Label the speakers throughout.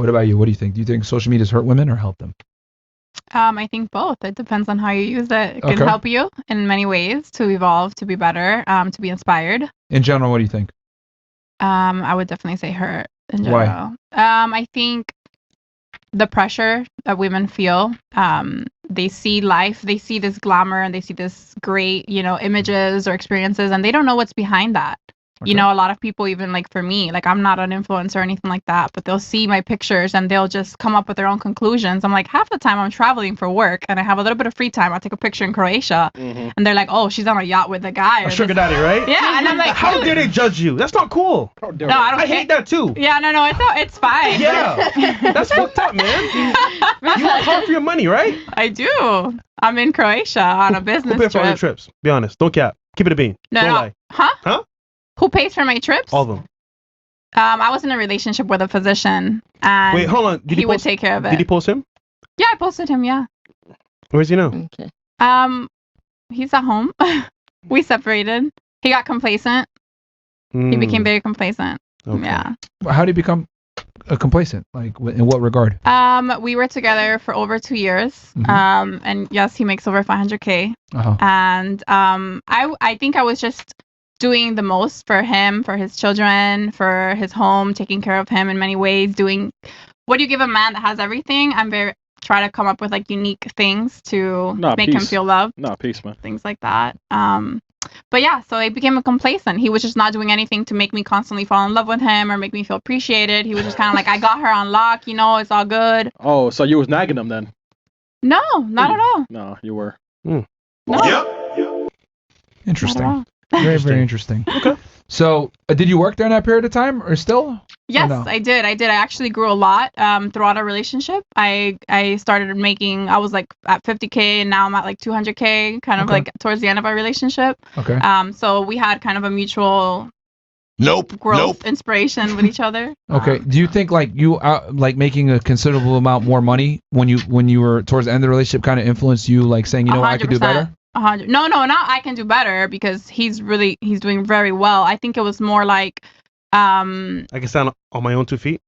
Speaker 1: What about you? What do you think? Do you think social media's hurt women or help them?
Speaker 2: I think both. It depends on how you use it. It can help you in many ways to evolve, to be better, to be inspired.
Speaker 1: In general, what do you think?
Speaker 2: I would definitely say hurt in general. Why? I think the pressure that women feel, they see life, they see this glamour and they see this great, images or experiences, and they don't know what's behind that. Okay. A lot of people, even like for me, like I'm not an influencer or anything like that, but they'll see my pictures and they'll just come up with their own conclusions. I'm like, half the time I'm traveling for work and I have a little bit of free time. I'll take a picture in Croatia and they're like, oh, she's on a yacht with a guy.
Speaker 3: A sugar daddy, right?
Speaker 2: Yeah. And I'm like,
Speaker 3: how dare they judge you? That's not cool.
Speaker 2: No, I
Speaker 3: hate that too.
Speaker 2: Yeah, no, it's fine.
Speaker 3: Yeah. That's fucked up, man. You work hard for your money, right?
Speaker 2: I do. I'm in Croatia on a business trip.
Speaker 3: Who pays for all your trips? Be honest. Don't cap. Keep it a bean.
Speaker 2: No,
Speaker 3: Don't lie.
Speaker 2: Huh? Who pays for my trips?
Speaker 3: All of them.
Speaker 2: I was in a relationship with a physician, and
Speaker 3: wait, hold on.
Speaker 2: He would take care of it.
Speaker 3: Did he post him?
Speaker 2: Yeah, I posted him. Yeah.
Speaker 3: Where's he now?
Speaker 4: Okay.
Speaker 2: He's at home. We separated. He got complacent. He became very complacent. Okay. Yeah.
Speaker 1: How did he become complacent? Like, in what regard?
Speaker 2: We were together for over 2 years. And yes, he makes over $500K. And I think I was just doing the most for him, for his children, for his home, taking care of him in many ways, doing what do you give a man that has everything? Try to come up with like unique things to make him feel loved.
Speaker 5: No, peace, man.
Speaker 2: Things like that. But yeah, so he became a complacent. He was just not doing anything to make me constantly fall in love with him or make me feel appreciated. He was just kind of like, I got her on lock, it's all good.
Speaker 5: Oh, so you was nagging him then?
Speaker 2: No, not at all.
Speaker 5: No, you were.
Speaker 2: No.
Speaker 6: Yep.
Speaker 1: Interesting. Very, very interesting. Okay. So, did you work there in that period of time, or still?
Speaker 2: Yes, or no? I did. I actually grew a lot throughout our relationship. I started making, I was like at 50K, and now I'm at like 200K, kind of like towards the end of our relationship.
Speaker 1: Okay.
Speaker 2: So we had kind of a mutual growth, inspiration with each other.
Speaker 1: Okay. Do you think like you like making a considerable amount more money when you were towards the end of the relationship kind of influenced you, like saying, you know, 100%. I could do better?
Speaker 2: 100. No, not I can do better, because he's doing very well. I think it was more like
Speaker 3: I can stand on my own 2 feet.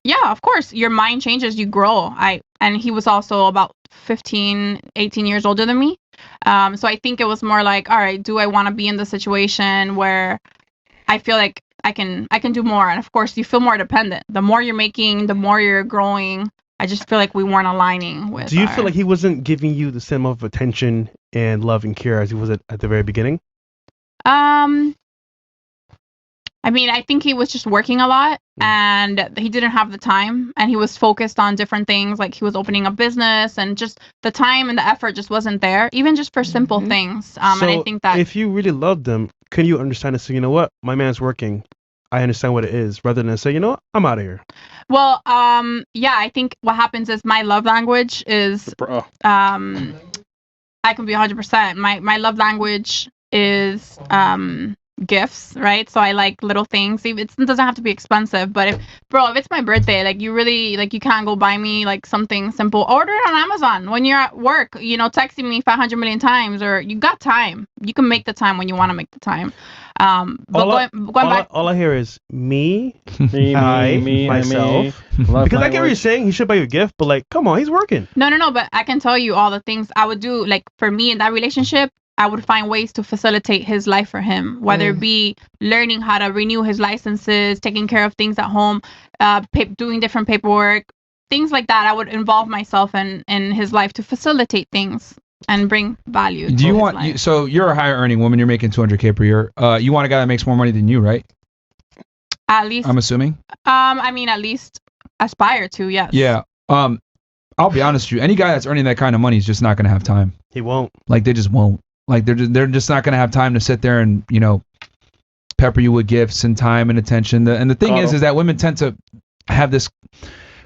Speaker 2: Yeah, of course. Your mind changes, you grow. And he was also about 15, 18 years older than me. So I think it was more like, all right, do I want to be in the situation where I feel like I can do more? And of course, you feel more dependent. The more you're making, the more you're growing. I just feel like we weren't aligning with.
Speaker 3: Do you feel like he wasn't giving you the same amount of attention and love and care as he was at the very beginning?
Speaker 2: I mean, I think he was just working a lot and he didn't have the time, and he was focused on different things. Like he was opening a business, and just the time and the effort just wasn't there, even just for simple things.
Speaker 3: So
Speaker 2: and I think that
Speaker 3: if you really loved him, can you understand and say, you know what, my man's working, I understand what it is, rather than say, you know what, I'm out of here?
Speaker 2: Well, yeah, I think what happens is my love language is, I can be 100%. My love language is, gifts, right? So I like little things. It doesn't have to be expensive, but if it's my birthday, like you really, like you can't go buy me like something simple. Order it on Amazon when you're at work, texting me 500 million times, or you got time. You can make the time when you want to make the time. But
Speaker 3: all I hear is me, myself. Because I get what you're saying. He should buy you a gift, but like, come on, he's working.
Speaker 2: No, but I can tell you all the things I would do. Like for me in that relationship, I would find ways to facilitate his life for him, whether it be learning how to renew his licenses, taking care of things at home, doing different paperwork, things like that. I would involve myself in his life to facilitate things and bring value.
Speaker 1: Do you want? So you're a higher earning woman. You're making 200K per year. You want a guy that makes more money than you, right?
Speaker 2: At least.
Speaker 1: I'm assuming.
Speaker 2: I mean, at least aspire to. Yes.
Speaker 1: Yeah. I'll be honest with you. Any guy that's earning that kind of money is just not going to have time.
Speaker 3: He won't.
Speaker 1: Like they just won't. Like they're just not going to have time to sit there and pepper you with gifts and time and attention. And the thing is that women tend to have this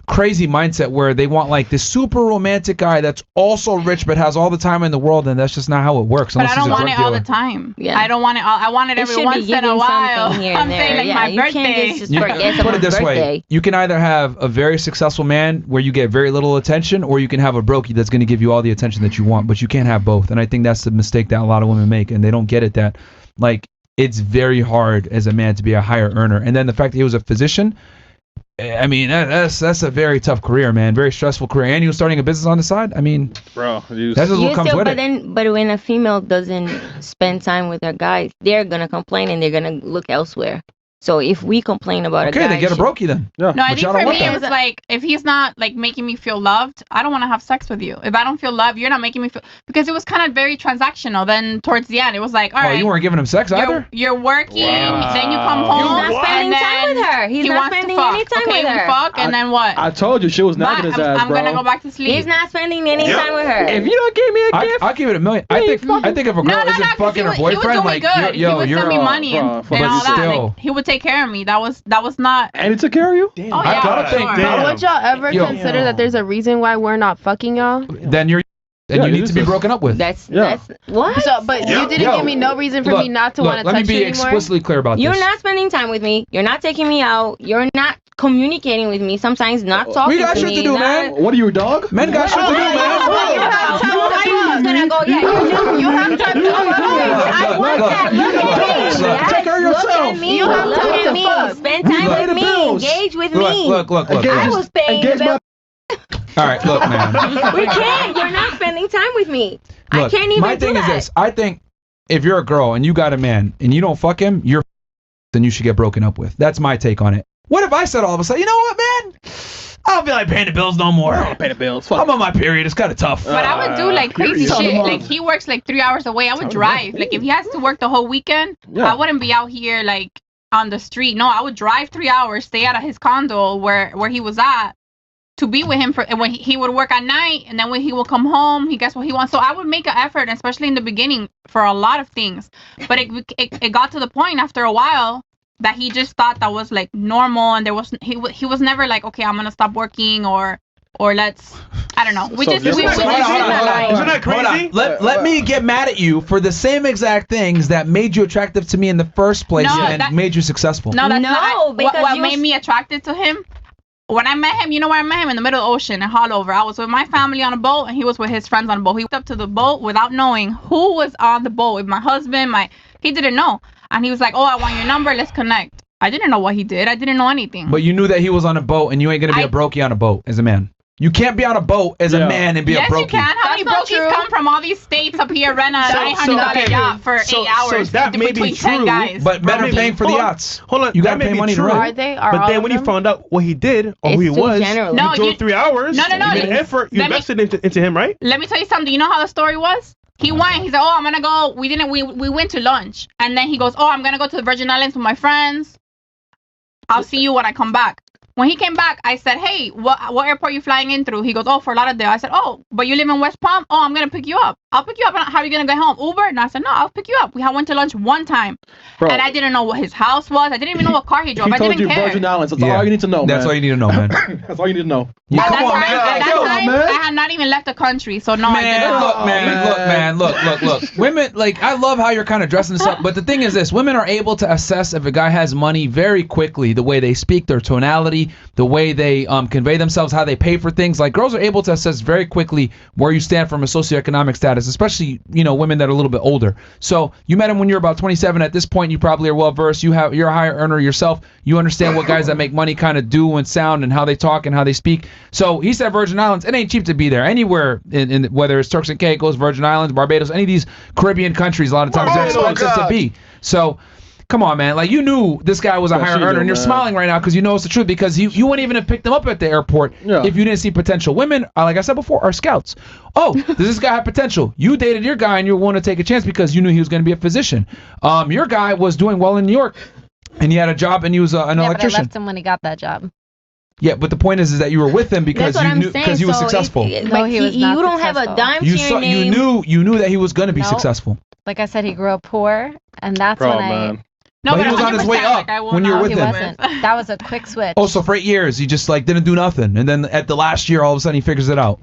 Speaker 1: crazy mindset where they want like this super romantic guy that's also rich but has all the time in the world, and that's just not how it works.
Speaker 2: But I don't want it all the time. Yeah. I don't want it all. I want it every once in a while. I'm saying like my birthday.
Speaker 1: Put it this way: you can either have a very successful man where you get very little attention, or you can have a brokey that's going to give you all the attention that you want. But you can't have both. And I think that's the mistake that a lot of women make, and they don't get it. That like it's very hard as a man to be a higher earner. And then the fact that he was a physician, I mean, that's a very tough career, man. Very stressful career. And you were starting a business on the side. I mean,
Speaker 4: bro,
Speaker 1: that's what comes with it.
Speaker 5: But when a female doesn't spend time with her guys, they're gonna complain and they're gonna look elsewhere. So if we complain about a guy,
Speaker 1: then get a brokey then.
Speaker 2: Yeah. No, I think for me it was like, if he's not like making me feel loved, I don't want to have sex with you. If I don't feel loved, you're not making me feel, because it was kind of very transactional. Then towards the end, it was like, all right,
Speaker 1: you weren't giving him sex either.
Speaker 2: You're working, then you come home.
Speaker 5: He's not spending time with her. He's not spending any time with her.
Speaker 2: We fuck, and then what?
Speaker 4: I told you she was knocking his ass,
Speaker 2: I'm gonna go back to sleep.
Speaker 5: He's not spending any time with her.
Speaker 4: If you don't give me a gift,
Speaker 1: I'll give it $1 million. I think if a girl isn't fucking her boyfriend, like, yo,
Speaker 2: he would send me money and all that. Like, he would take care of me. That was not.
Speaker 4: And he took care of you?
Speaker 2: Damn. Oh, yeah, I gotta think.
Speaker 7: Would y'all ever consider that there's a reason why we're not fucking y'all?
Speaker 1: Then you need to be broken up with.
Speaker 5: That's what?
Speaker 7: So, but you didn't give me no reason for me not to want to touch you anymore.
Speaker 1: Let me be explicitly clear about this.
Speaker 5: You're not spending time with me. You're not taking me out. You're not communicating with me. Sometimes not talking to me.
Speaker 1: We got shit to do, man.
Speaker 4: What are you, a dog?
Speaker 1: Men got shit to do, man.
Speaker 5: You have time to I want that. Look at me.
Speaker 4: Take care of yourself.
Speaker 5: You have time to me. Spend time with me. Engage with me.
Speaker 1: Look.
Speaker 5: I was paying the bill.
Speaker 1: All right, look, man.
Speaker 5: We can't. You're not spending time with me.
Speaker 1: Look,
Speaker 5: I can't even
Speaker 1: my thing is this. I think if you're a girl and you got a man and you don't fuck him, then you should get broken up with. That's my take on it. What if I said all of a sudden, you know what, man? I don't feel like paying the bills no more.
Speaker 4: I don't pay the bills.
Speaker 1: I'm on my period. It's kind of tough.
Speaker 2: But I would do like crazy shit. Like he works like 3 hours away. I would drive. Like if he has to work the whole weekend, I wouldn't be out here like on the street. No, I would drive 3 hours, stay out of his condo where he was at, to be with him for when he would work at night, and then when he would come home, he gets what he wants. So I would make an effort, especially in the beginning, for a lot of things. But it got to the point after a while that he just thought that was like normal, and he was never like, okay, I'm gonna stop working or let's, I don't know.
Speaker 1: Isn't that crazy? Let me get mad at you for the same exact things that made you attractive to me in the first place made you successful.
Speaker 2: No, that's not. What made me attracted to him? When I met him, you know where I met him? In the middle of the ocean in Haulover. I was with my family on a boat, and he was with his friends on a boat. He went up to the boat without knowing who was on the boat. With my husband, he didn't know. And he was like, oh, I want your number. Let's connect. I didn't know what he did. I didn't know anything.
Speaker 1: But you knew that he was on a boat, and you ain't going to be a brokey on a boat as a man. You can't be on a boat as a man and be a brokey.
Speaker 2: Yes, you can. How many brokies come from all these states up here, rent a $800 yacht for 8 hours
Speaker 3: that may be true,
Speaker 2: 10 guys?
Speaker 1: But men are paying for the yachts.
Speaker 3: Hold on,
Speaker 1: you got to pay money to rent.
Speaker 7: Are they?
Speaker 3: But then when you found out what he did or who he was, you drove 3 hours.
Speaker 2: No.
Speaker 3: You made effort. You invested into him, right?
Speaker 2: Let me tell you something. You know how the story was? He went. He said, "Oh, I'm gonna go." We went to lunch, and then he goes, "Oh, I'm gonna go to the Virgin Islands with my friends. I'll see you when I come back." When he came back, I said, "Hey, what airport are you flying in through?" He goes, "Oh, Fort Lauderdale." I said, "Oh, but you live in West Palm? Oh, I'm gonna pick you up. I'll pick you up. How are you gonna get home? Uber?" And I said, "No, I'll pick you up." We went to lunch one time, and I didn't know what his house was. I didn't even know what car he drove. I didn't care.
Speaker 4: Virgin Islands. That's all you need to know.
Speaker 1: That's all you need to know, man.
Speaker 4: That's all you need to know.
Speaker 1: Yeah, come on, man.
Speaker 2: I had not even left the country, so no, I didn't.
Speaker 1: Look. Women, like, I love how you're kind of dressing this up, but the thing is this: women are able to assess if a guy has money very quickly. The way they speak, their tonality, the way they convey themselves, how they pay for things. Like, girls are able to assess very quickly where you stand from a socioeconomic status, especially, women that are a little bit older. So you met him when you're about 27. At this point, you probably are well versed. You're a higher earner yourself. You understand what guys that make money kind of do and sound and how they talk and how they speak. So he said Virgin Islands. It ain't cheap to be there. Anywhere in whether it's Turks and Caicos, Virgin Islands, Barbados, any of these Caribbean countries, a lot of times they're expensive to be. So come on, man. Like, you knew this guy was a higher earner, and you're smiling right now because you know it's the truth, because you wouldn't even have picked him up at the airport if you didn't see potential. Women, like I said before, are scouts. Oh, does this guy have potential? You dated your guy, and you want to take a chance because you knew he was going to be a physician. Your guy was doing well in New York, and he had a job, and he was an electrician.
Speaker 8: But I left him when he got that job.
Speaker 1: Yeah, but the point is that you were with him because you knew, because he was successful.
Speaker 5: No, he was not. You don't have a dime to your name.
Speaker 1: You knew that he was going to be successful.
Speaker 8: Like I said, he grew up poor, and that's when I.
Speaker 2: No,
Speaker 1: but he was on his way up when you were with him.
Speaker 8: Wasn't. That was a quick switch.
Speaker 1: Oh, so for 8 years he just like didn't do nothing, and then at the last year all of a sudden he figures it out.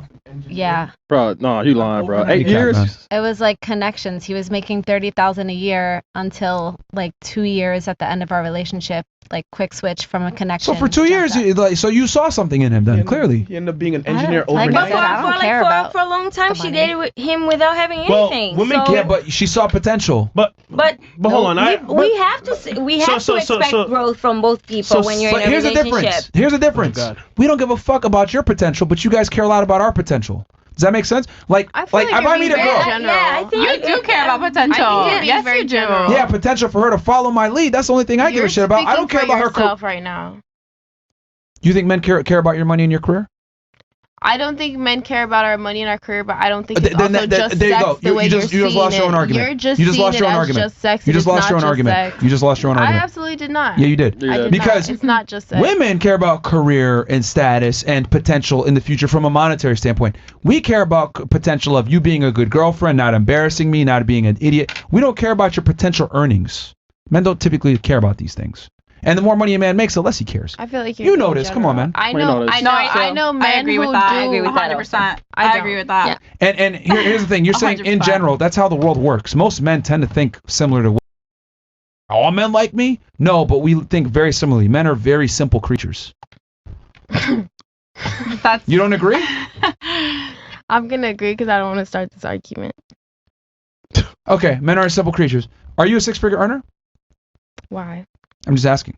Speaker 8: Yeah.
Speaker 4: Bro, no, you lying, bro. 8 years?
Speaker 8: It was like connections. He was making $30,000 a year until like 2 years at the end of our relationship. Like quick switch from a connection.
Speaker 1: So for 2 years, so you saw something in him then, clearly.
Speaker 3: He ended up being an engineer
Speaker 8: Like
Speaker 3: overnight.
Speaker 8: I don't care about
Speaker 5: for a long time, she dated with him without having anything.
Speaker 3: women
Speaker 5: so,
Speaker 1: Yeah, but she saw potential.
Speaker 3: But hold on,
Speaker 5: we have to expect growth from both people when you're in a
Speaker 1: here's
Speaker 5: relationship.
Speaker 1: the difference. Here's the difference. We don't give a fuck about your potential, but you guys care a lot about our potential. Does that make sense? Like if I meet a girl,
Speaker 2: I think you do care about potential. Yes, you do.
Speaker 1: Yeah, potential for her to follow my lead. That's the only thing I give a shit about. I don't care about her career
Speaker 7: right now.
Speaker 1: You think men care about your money and your career?
Speaker 7: I don't think men care about our money and our career, but I don't think it's
Speaker 1: Then
Speaker 7: also just
Speaker 1: there you
Speaker 7: sex
Speaker 1: go.
Speaker 7: the way
Speaker 1: You just lost your own argument.
Speaker 7: You're just
Speaker 1: You just
Speaker 7: seeing
Speaker 1: lost your own
Speaker 7: it as
Speaker 1: argument.
Speaker 7: just sex.
Speaker 1: You just
Speaker 7: It's
Speaker 1: lost your
Speaker 7: not
Speaker 1: own
Speaker 7: just
Speaker 1: argument.
Speaker 7: sex.
Speaker 1: You just lost your own
Speaker 7: I
Speaker 1: argument.
Speaker 7: absolutely did not.
Speaker 1: Yeah, you did.
Speaker 7: I did
Speaker 1: Because
Speaker 7: not. It's not just sex.
Speaker 1: women care about career and status and potential in the future from a monetary standpoint. We care about potential of you being a good girlfriend, not embarrassing me, not being an idiot. We don't care about your potential earnings. Men don't typically care about these things. And the more money a man makes, the less he cares.
Speaker 7: I feel like
Speaker 1: you know this. Come on, man.
Speaker 7: I know men
Speaker 2: I agree with
Speaker 7: who
Speaker 2: that.
Speaker 7: do.
Speaker 2: I agree with that 100%. I agree with that.
Speaker 1: And here's the thing. You're saying in
Speaker 2: 100%.
Speaker 1: general, that's how the world works. Most men tend to think similar to all men like me? No, but we think very similarly. Men are very simple creatures. You don't agree?
Speaker 7: I'm gonna agree because I don't want to start this argument.
Speaker 1: Okay, men are simple creatures. Are you a six-figure earner?
Speaker 7: Why?
Speaker 1: I'm just asking.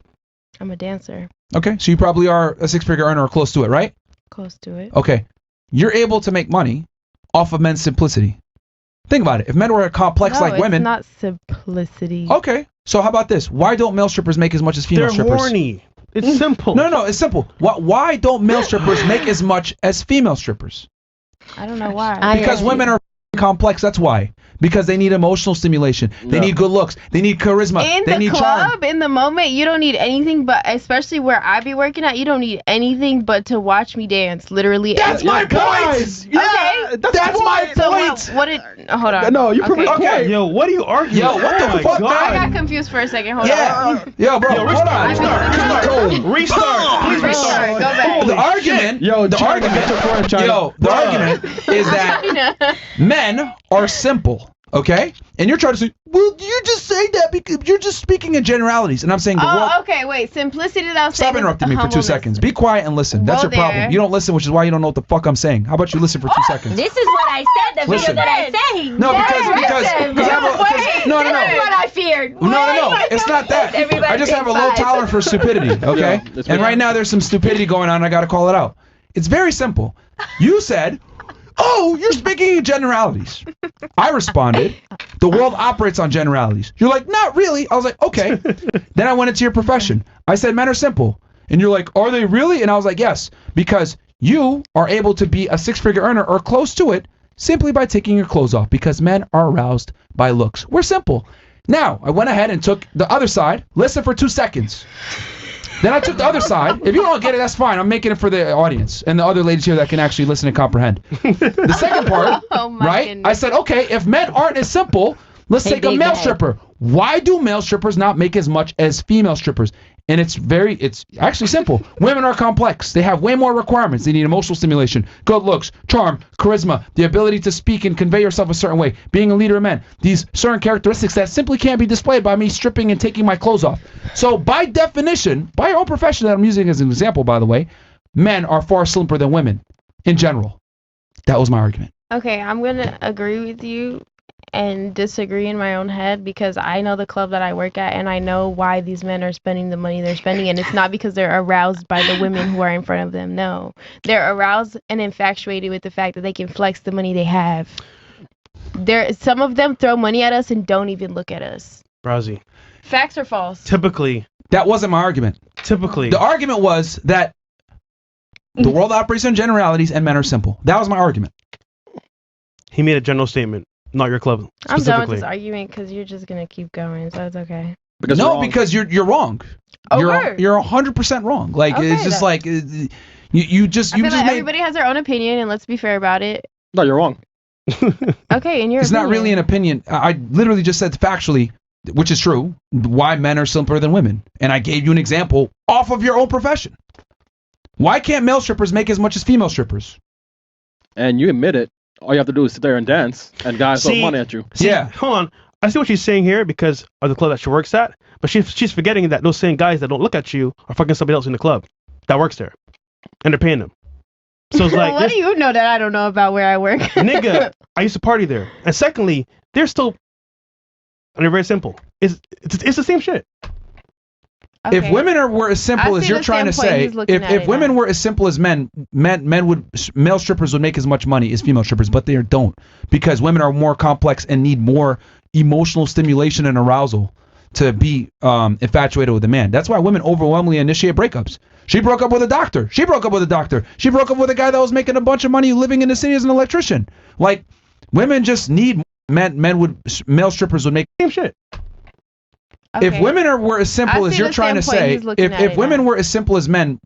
Speaker 7: I'm a dancer.
Speaker 1: Okay, so you probably are a six-figure earner or close to it, right?
Speaker 7: Close to it.
Speaker 1: Okay, you're able to make money off of men's simplicity. Think about it. If men were complex like women,
Speaker 7: it's not simplicity.
Speaker 1: Okay, so how about this? Why don't male strippers make as much as female strippers?
Speaker 3: They're horny. It's simple.
Speaker 1: No, it's simple. Why don't male strippers make as much as female strippers?
Speaker 7: I don't know why.
Speaker 1: Because women are complex. That's why. Because they need emotional stimulation. They need good looks. They need charisma. They need charm.
Speaker 7: Club, in the moment, you don't need anything but, especially where I be working at, you don't need anything but to watch me dance. Literally.
Speaker 1: That's my point.
Speaker 7: Yeah,
Speaker 1: okay. That's my point.
Speaker 7: So what did? Hold on.
Speaker 3: No, you proved
Speaker 7: okay.
Speaker 3: Okay. Yo, what are you arguing?
Speaker 1: Yo, what the fuck?
Speaker 7: I got confused for a second. Hold on.
Speaker 1: Yo, bro. Hold on.
Speaker 3: Restart. Please restart.
Speaker 7: Go back.
Speaker 1: The argument. The argument is that men are simple. Okay? And you're trying to say, well, you just say that because you're just speaking in generalities. And I'm saying the world.
Speaker 7: Okay, wait. Simplicity that I was saying.
Speaker 1: Stop interrupting me for 2 seconds. Be quiet and listen. That's your problem. You don't listen, which is why you don't know what the fuck I'm saying. How about you listen for 2 seconds?
Speaker 5: This is what I said. The video that I said.
Speaker 1: No, because no.
Speaker 5: What I feared.
Speaker 1: No. It's not that. I just have a low tolerance for stupidity. Okay? And right now there's some stupidity going on. I got to call it out. It's very simple. You said, oh, you're speaking in generalities. I responded, the world operates on generalities. You're like, not really. I was like, okay. Then I went into your profession. I said, men are simple. And you're like, are they really? And I was like, yes, because you are able to be a six-figure earner or close to it simply by taking your clothes off, because men are aroused by looks. We're simple. Now, I went ahead and took the other side. Listen for 2 seconds. Then I took the other side. If you don't get it, that's fine. I'm making it for the audience and the other ladies here that can actually listen and comprehend. The second part, right? Goodness. I said, okay, if men aren't as simple, let's take a male stripper. Why do male strippers not make as much as female strippers? And it's actually simple. Women are complex. They have way more requirements. They need emotional stimulation, good looks, charm, charisma, the ability to speak and convey yourself a certain way, being a leader of men. These certain characteristics that simply can't be displayed by me stripping and taking my clothes off. So by definition, by your own profession that I'm using as an example, by the way, men are far simpler than women in general. That was my argument.
Speaker 7: Okay, I'm going to agree with you and disagree in my own head, because I know the club that I work at and I know why these men are spending the money they're spending, and it's not because they're aroused by the women who are in front of them. No, they're aroused and infatuated with the fact that they can flex the money they have. Some of them throw money at us and don't even look at us.
Speaker 3: Browsy.
Speaker 7: Facts or false?
Speaker 3: Typically.
Speaker 1: That wasn't my argument.
Speaker 3: Typically.
Speaker 1: The argument was that the world operates on generalities and men are simple. That was my argument.
Speaker 3: He made a general statement. Not your club.
Speaker 7: I'm done with this argument because you're just gonna keep going, so it's okay.
Speaker 1: Because you're wrong. You're 100% wrong. Like it's just like you just
Speaker 7: everybody has their own opinion, and let's be fair about it.
Speaker 4: No, you're wrong.
Speaker 7: Okay, and
Speaker 1: it's not really an opinion. I literally just said factually, which is true, why men are simpler than women, and I gave you an example off of your own profession. Why can't male strippers make as much as female strippers?
Speaker 4: And you admit it. all you have to do is sit there and dance, and guys throw money at you.
Speaker 3: Yeah, hold on. I see what she's saying here because of the club that she works at, but she's forgetting that those same guys that don't look at you are fucking somebody else in the club that works there, and they're paying them. So it's like,
Speaker 7: what do you know that I don't know about where I work?
Speaker 3: Nigga, I used to party there. And secondly, they're still, and they're very simple. It's the same shit.
Speaker 2: Okay.
Speaker 1: If women were as simple as you're trying to say, if women were as simple as male strippers would make as much money as female strippers, but they don't, because women are more complex and need more emotional stimulation and arousal to be infatuated with a man. That's why women overwhelmingly initiate breakups. She broke up with a doctor. She broke up with a doctor. She broke up with a guy that was making a bunch of money living in the city as an electrician. Like, women just need male strippers would make the same shit. Okay. If women were as simple as you're trying to say, if women were as simple as male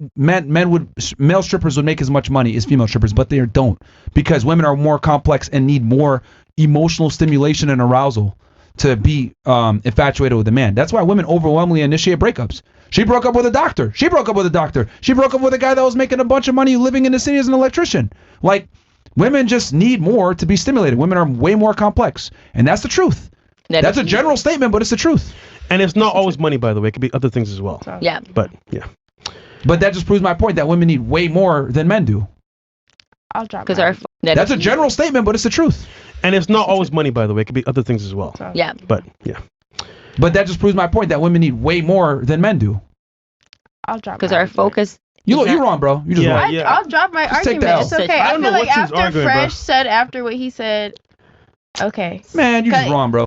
Speaker 1: strippers would make as much money as female strippers, but they don't, because women are more complex and need more emotional stimulation and arousal to be infatuated with a man. That's why women overwhelmingly initiate breakups. She broke up with a doctor. She broke up with a doctor. She broke up with a guy that was making a bunch of money living in the city as an electrician. Like, women just need more to be stimulated. Women are way more complex, and that's the truth. That's a general statement, but it's the truth.
Speaker 3: And it's not always money, by the way. It could be other things as well.
Speaker 5: Yeah.
Speaker 3: But yeah.
Speaker 1: But that just proves my point that women need way more than men do.
Speaker 7: I'll drop.
Speaker 1: That's a general statement, but it's the truth.
Speaker 3: And it's not always money, by the way. It could be other things as well.
Speaker 5: Yeah.
Speaker 3: But yeah.
Speaker 1: But that just proves my point that women need way more than men do.
Speaker 7: I'll drop.
Speaker 5: Because our focus.
Speaker 1: You're wrong, bro. You just wrong.
Speaker 7: I'll drop my argument. It's okay. I feel like after Fresh said after what he said. Okay.
Speaker 1: Man, you're just wrong, bro.